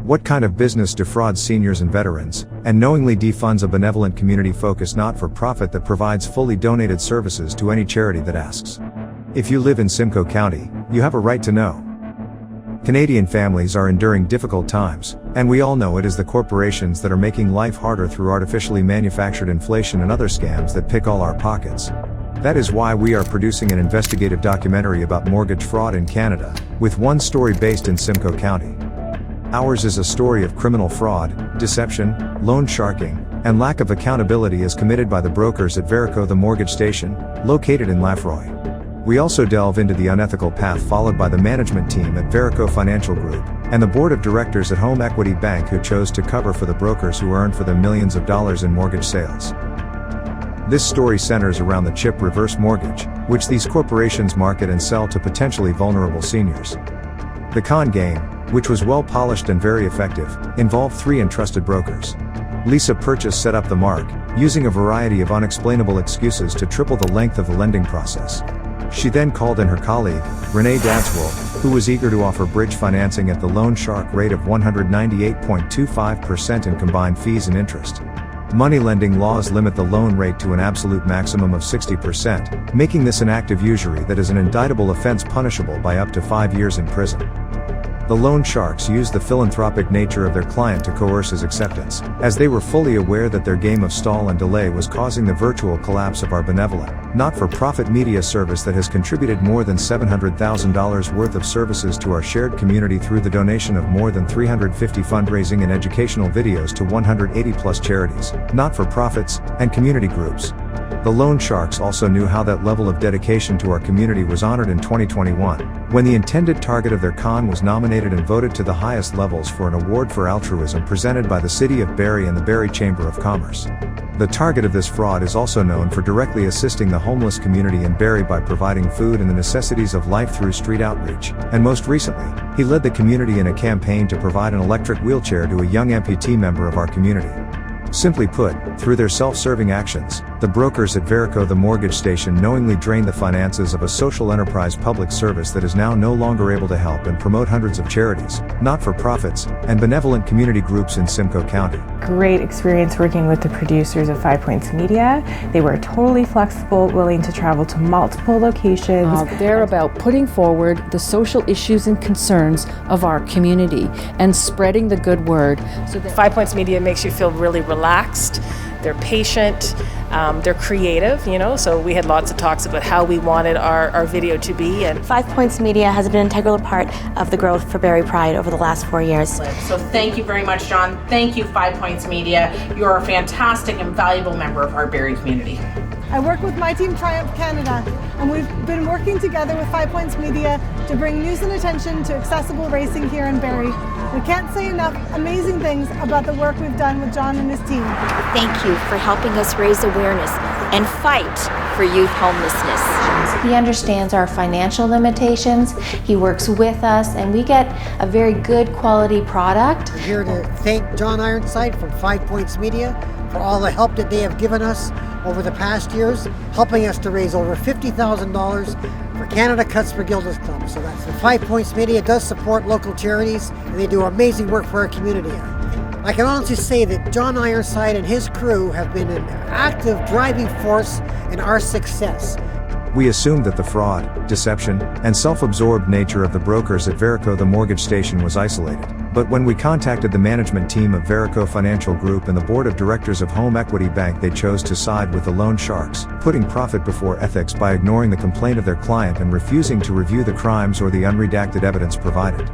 What kind of business defrauds seniors and veterans, and knowingly defunds a benevolent community-focused not-for-profit that provides fully donated services to any charity that asks? If you live in Simcoe County, you have a right to know. Canadian families are enduring difficult times, and we all know it is the corporations that are making life harder through artificially manufactured inflation and other scams that pick all our pockets. That is why we are producing an investigative documentary about mortgage fraud in Canada, with one story based in Simcoe County. Ours is a story of criminal fraud, deception, loan sharking, and lack of accountability as committed by the brokers at Verico the Mortgage Station, located in Lafroy. We also delve into the unethical path followed by the management team at Verico Financial Group, and the board of directors at Home Equity Bank who chose to cover for the brokers who earned for them millions of dollars in mortgage sales. This story centers around the CHIP reverse mortgage, which these corporations market and sell to potentially vulnerable seniors. The con game, which was well polished and very effective, involved 3 entrusted brokers. Lisa Purchase set up the mark, using a variety of unexplainable excuses to triple the length of the lending process. She then called in her colleague, Renee Dadswell, who was eager to offer bridge financing at the loan shark rate of 198.25% in combined fees and interest. Money lending laws limit the loan rate to an absolute maximum of 60%, making this an act of usury that is an indictable offense punishable by up to 5 years in prison. The loan sharks used the philanthropic nature of their client to coerce his acceptance, as they were fully aware that their game of stall and delay was causing the virtual collapse of our benevolent, not-for-profit media service that has contributed more than $700,000 worth of services to our shared community through the donation of more than 350 fundraising and educational videos to 180+ charities, not-for-profits, and community groups. The loan sharks also knew how that level of dedication to our community was honored in 2021, when the intended target of their con was nominated and voted to the highest levels for an award for altruism presented by the City of Barrie and the Barrie Chamber of Commerce. The target of this fraud is also known for directly assisting the homeless community in Barrie by providing food and the necessities of life through street outreach, and most recently, he led the community in a campaign to provide an electric wheelchair to a young amputee member of our community. Simply put, through their self-serving actions, the brokers at Verico the Mortgage Station knowingly drained the finances of a social enterprise public service that is now no longer able to help and promote hundreds of charities, not-for-profits, and benevolent community groups in Simcoe County. Great experience working with the producers of 5 Points Media. They were totally flexible, willing to travel to multiple locations. They're about putting forward the social issues and concerns of our community and spreading the good word. So 5 Points Media makes you feel really relaxed. They're patient, they're creative, so we had lots of talks about how we wanted our video to be. And 5 Points Media has been an integral part of the growth for Barrie Pride over the last 4 years. So thank you very much, John. Thank you, 5 Points Media. You're a fantastic and valuable member of our Barrie community. I work with my team Triumph Canada, and we've been working together with 5 Points Media to bring news and attention to accessible racing here in Barrie. We can't say enough amazing things about the work we've done with John and his team. Thank you for helping us raise awareness and fight for youth homelessness. He understands our financial limitations, he works with us, and we get a very good quality product. We're here to thank John Ironside from 5 Points Media for all the help that they have given us over the past years, helping us to raise over $50,000 for Canada Cuts for Gilda's Club. So that's the 5 Points Media does support local charities, and they do amazing work for our community. I can honestly say that John Ironside and his crew have been an active driving force in our success. We assumed that the fraud, deception, and self-absorbed nature of the brokers at Verico the Mortgage Station was isolated. But when we contacted the management team of Verico Financial Group and the board of directors of Home Equity Bank, they chose to side with the loan sharks, putting profit before ethics by ignoring the complaint of their client and refusing to review the crimes or the unredacted evidence provided.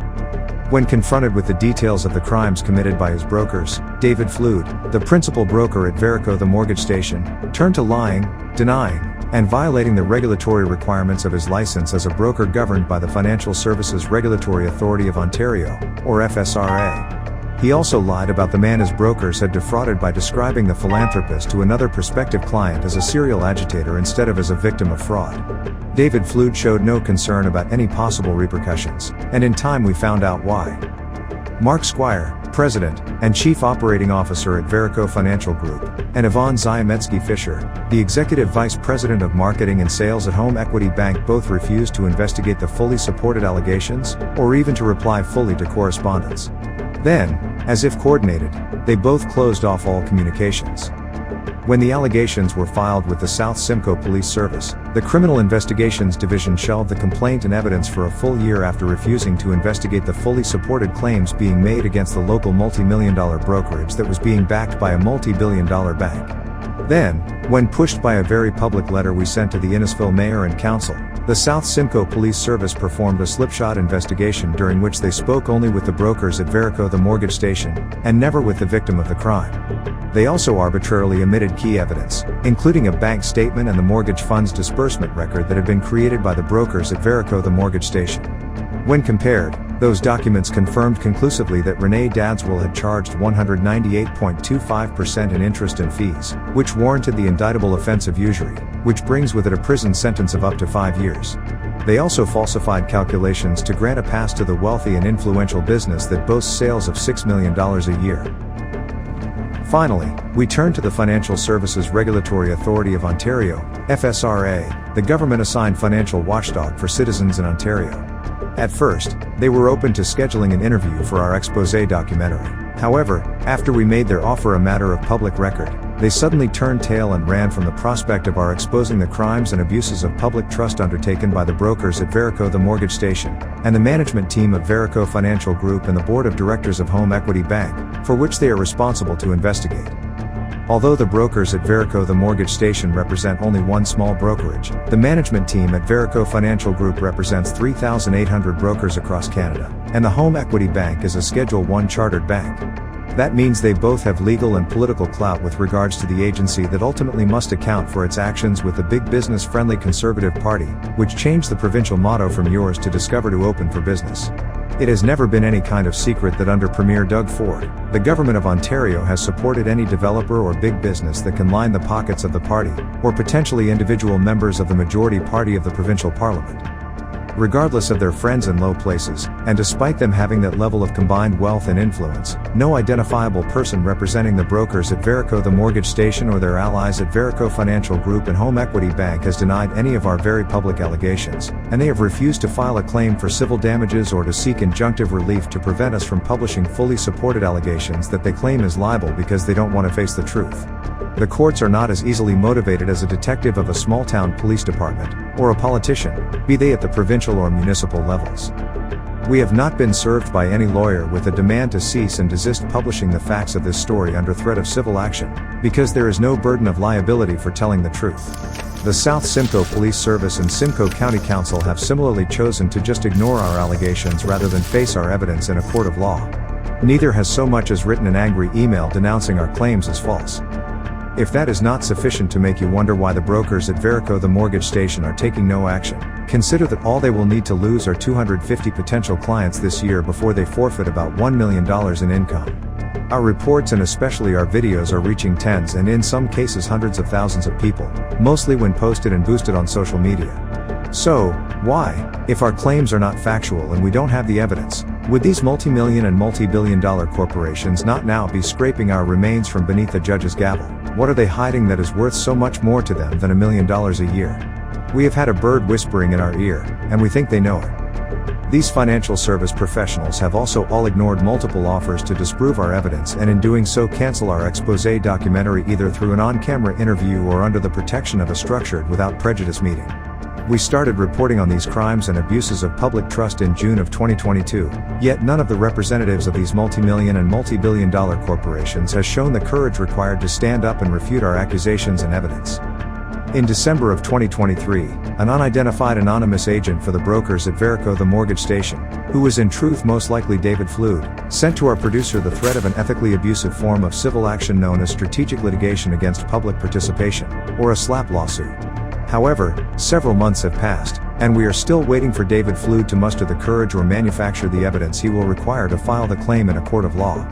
When confronted with the details of the crimes committed by his brokers, David Flood, the principal broker at Verico the Mortgage Station, turned to lying, denying, and violating the regulatory requirements of his license as a broker governed by the Financial Services Regulatory Authority of Ontario, or FSRA. He also lied about the man his brokers had defrauded by describing the philanthropist to another prospective client as a serial agitator instead of as a victim of fraud. David Flood showed no concern about any possible repercussions, and in time we found out why. Mark Squire, President and Chief Operating Officer at Verico Financial Group, and Yvonne Zayametsky-Fisher, the Executive Vice President of Marketing and Sales at Home Equity Bank, both refused to investigate the fully supported allegations, or even to reply fully to correspondence. Then, as if coordinated, they both closed off all communications. When the allegations were filed with the South Simcoe Police Service, the Criminal Investigations Division shelved the complaint and evidence for a full year after refusing to investigate the fully supported claims being made against the local multi-million-dollar brokerage that was being backed by a multi-billion-dollar bank. Then, when pushed by a very public letter we sent to the Innisfil mayor and council, the South Simcoe Police Service performed a slipshod investigation during which they spoke only with the brokers at Verico the mortgage station, and never with the victim of the crime. They also arbitrarily omitted key evidence, including a bank statement and the mortgage fund's disbursement record that had been created by the brokers at Verico the mortgage station. When compared, those documents confirmed conclusively that Renee Dadswell had charged 198.25% in interest and fees, which warranted the indictable offense of usury, which brings with it a prison sentence of up to 5 years. They also falsified calculations to grant a pass to the wealthy and influential business that boasts sales of $6 million a year. Finally, we turn to the Financial Services Regulatory Authority of Ontario, FSRA, the government-assigned financial watchdog for citizens in Ontario. At first, they were open to scheduling an interview for our exposé documentary. However, after we made their offer a matter of public record, they suddenly turned tail and ran from the prospect of our exposing the crimes and abuses of public trust undertaken by the brokers at Verico the mortgage station, and the management team of Verico Financial Group and the board of directors of Home Equity Bank, for which they are responsible to investigate. Although the brokers at Verico the mortgage station represent only one small brokerage, the management team at Verico Financial Group represents 3,800 brokers across Canada, and the Home Equity Bank is a Schedule I chartered bank. That means they both have legal and political clout with regards to the agency that ultimately must account for its actions with the big business-friendly Conservative Party, which changed the provincial motto from yours to discover to open for business. It has never been any kind of secret that under Premier Doug Ford, the Government of Ontario has supported any developer or big business that can line the pockets of the party, or potentially individual members of the majority party of the provincial parliament. Regardless of their friends in low places, and despite them having that level of combined wealth and influence, no identifiable person representing the brokers at Verico the mortgage station or their allies at Verico Financial Group and Home Equity Bank has denied any of our very public allegations, and they have refused to file a claim for civil damages or to seek injunctive relief to prevent us from publishing fully supported allegations that they claim is libel because they don't want to face the truth. The courts are not as easily motivated as a detective of a small-town police department, or a politician, be they at the provincial or municipal levels. We have not been served by any lawyer with a demand to cease and desist publishing the facts of this story under threat of civil action, because there is no burden of liability for telling the truth. The South Simcoe Police Service and Simcoe County Council have similarly chosen to just ignore our allegations rather than face our evidence in a court of law. Neither has so much as written an angry email denouncing our claims as false. If that is not sufficient to make you wonder why the brokers at Verico the mortgage station are taking no action, consider that all they will need to lose are 250 potential clients this year before they forfeit about $1 million in income. Our reports and especially our videos are reaching tens and in some cases hundreds of thousands of people, mostly when posted and boosted on social media. So, why, if our claims are not factual and we don't have the evidence, would these multi-million and multi-billion-dollar corporations not now be scraping our remains from beneath the judge's gavel? What are they hiding that is worth so much more to them than $1 million a year? We have had a bird whispering in our ear, and we think they know it. These financial service professionals have also all ignored multiple offers to disprove our evidence and in doing so cancel our exposé documentary either through an on-camera interview or under the protection of a structured without prejudice meeting. We started reporting on these crimes and abuses of public trust in June of 2022, yet none of the representatives of these multi-million and multi-billion-dollar corporations has shown the courage required to stand up and refute our accusations and evidence. In December of 2023, an unidentified anonymous agent for the brokers at Verico the mortgage station, who was in truth most likely David Flood, sent to our producer the threat of an ethically abusive form of civil action known as strategic litigation against public participation, or a SLAP lawsuit. However, several months have passed, and we are still waiting for David Flood to muster the courage or manufacture the evidence he will require to file the claim in a court of law.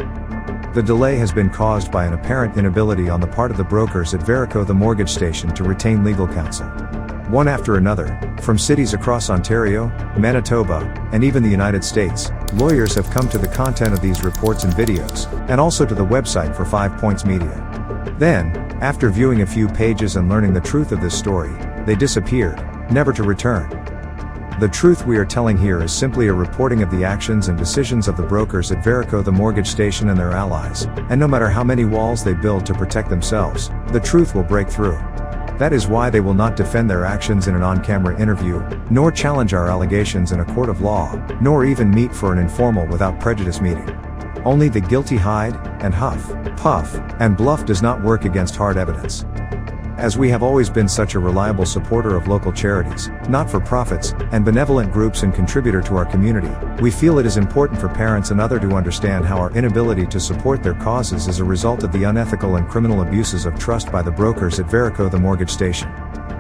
The delay has been caused by an apparent inability on the part of the brokers at Verico the mortgage station to retain legal counsel. One after another, from cities across Ontario, Manitoba, and even the United States, lawyers have come to the content of these reports and videos, and also to the website for 5 Points Media. Then, after viewing a few pages and learning the truth of this story, they disappeared, never to return. The truth we are telling here is simply a reporting of the actions and decisions of the brokers at Verico the mortgage station and their allies, and no matter how many walls they build to protect themselves, the truth will break through. That is why they will not defend their actions in an on-camera interview, nor challenge our allegations in a court of law, nor even meet for an informal without prejudice meeting. Only the guilty hide, and huff, puff, and bluff does not work against hard evidence. As we have always been such a reliable supporter of local charities, not-for-profits, and benevolent groups and contributor to our community, we feel it is important for parents and others to understand how our inability to support their causes is a result of the unethical and criminal abuses of trust by the brokers at Verico the mortgage station.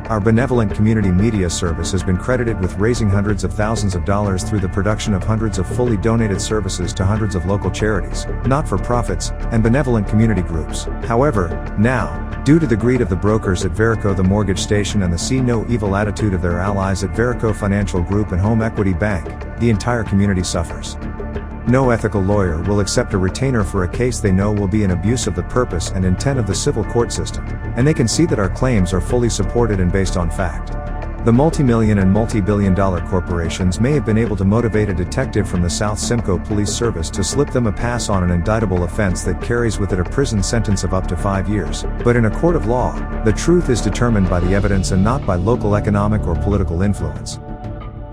Our benevolent community media service has been credited with raising hundreds of thousands of dollars through the production of hundreds of fully donated services to hundreds of local charities, not-for-profits, and benevolent community groups. However, now, due to the greed of the brokers at Verico the mortgage station and the see no evil attitude of their allies at Verico Financial Group and Home Equity Bank, the entire community suffers. No ethical lawyer will accept a retainer for a case they know will be an abuse of the purpose and intent of the civil court system, and they can see that our claims are fully supported and based on fact. The multi-million and multi-billion-dollar corporations may have been able to motivate a detective from the South Simcoe Police Service to slip them a pass on an indictable offense that carries with it a prison sentence of up to 5 years, but in a court of law, the truth is determined by the evidence and not by local economic or political influence.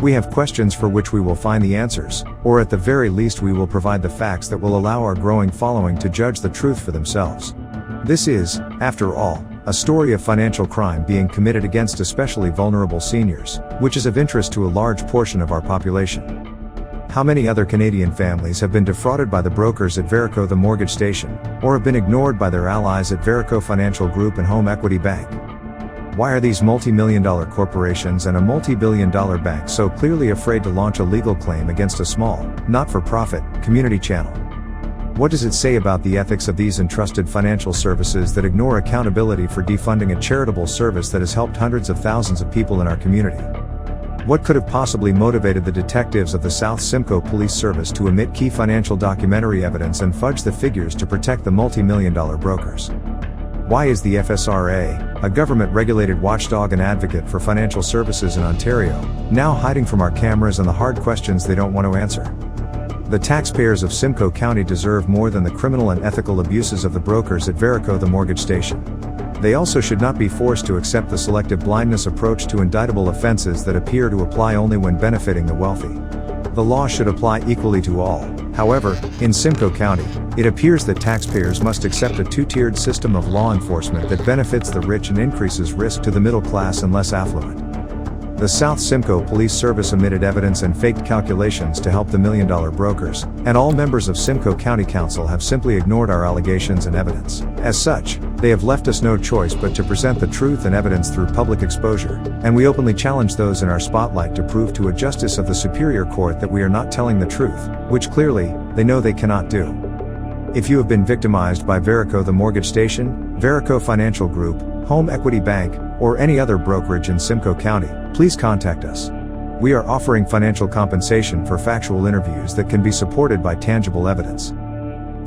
We have questions for which we will find the answers, or at the very least we will provide the facts that will allow our growing following to judge the truth for themselves. This is, after all, a story of financial crime being committed against especially vulnerable seniors, which is of interest to a large portion of our population. How many other Canadian families have been defrauded by the brokers at Verico the mortgage station, or have been ignored by their allies at Verico Financial Group and Home Equity Bank? Why are these multi-million-dollar corporations and a multi-billion-dollar bank so clearly afraid to launch a legal claim against a small, not-for-profit, community channel? What does it say about the ethics of these entrusted financial services that ignore accountability for defunding a charitable service that has helped hundreds of thousands of people in our community? What could have possibly motivated the detectives of the South Simcoe Police Service to omit key financial documentary evidence and fudge the figures to protect the multi-million-dollar brokers? Why is the FSRA, a government-regulated watchdog and advocate for financial services in Ontario, now hiding from our cameras and the hard questions they don't want to answer? The taxpayers of Simcoe County deserve more than the criminal and ethical abuses of the brokers at Verico the mortgage station. They also should not be forced to accept the selective blindness approach to indictable offenses that appear to apply only when benefiting the wealthy. The law should apply equally to all. However, in Simcoe County, it appears that taxpayers must accept a two-tiered system of law enforcement that benefits the rich and increases risk to the middle class and less affluent. The South Simcoe Police Service omitted evidence and faked calculations to help the million-dollar brokers, and all members of Simcoe County Council have simply ignored our allegations and evidence. As such, they have left us no choice but to present the truth and evidence through public exposure, and we openly challenge those in our spotlight to prove to a justice of the Superior Court that we are not telling the truth, which clearly, they know they cannot do. If you have been victimized by Verico the mortgage station, Verico Financial Group, Home Equity Bank, or any other brokerage in Simcoe County, please contact us. We are offering financial compensation for factual interviews that can be supported by tangible evidence.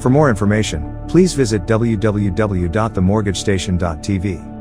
For more information, please visit www.themortgagestation.tv.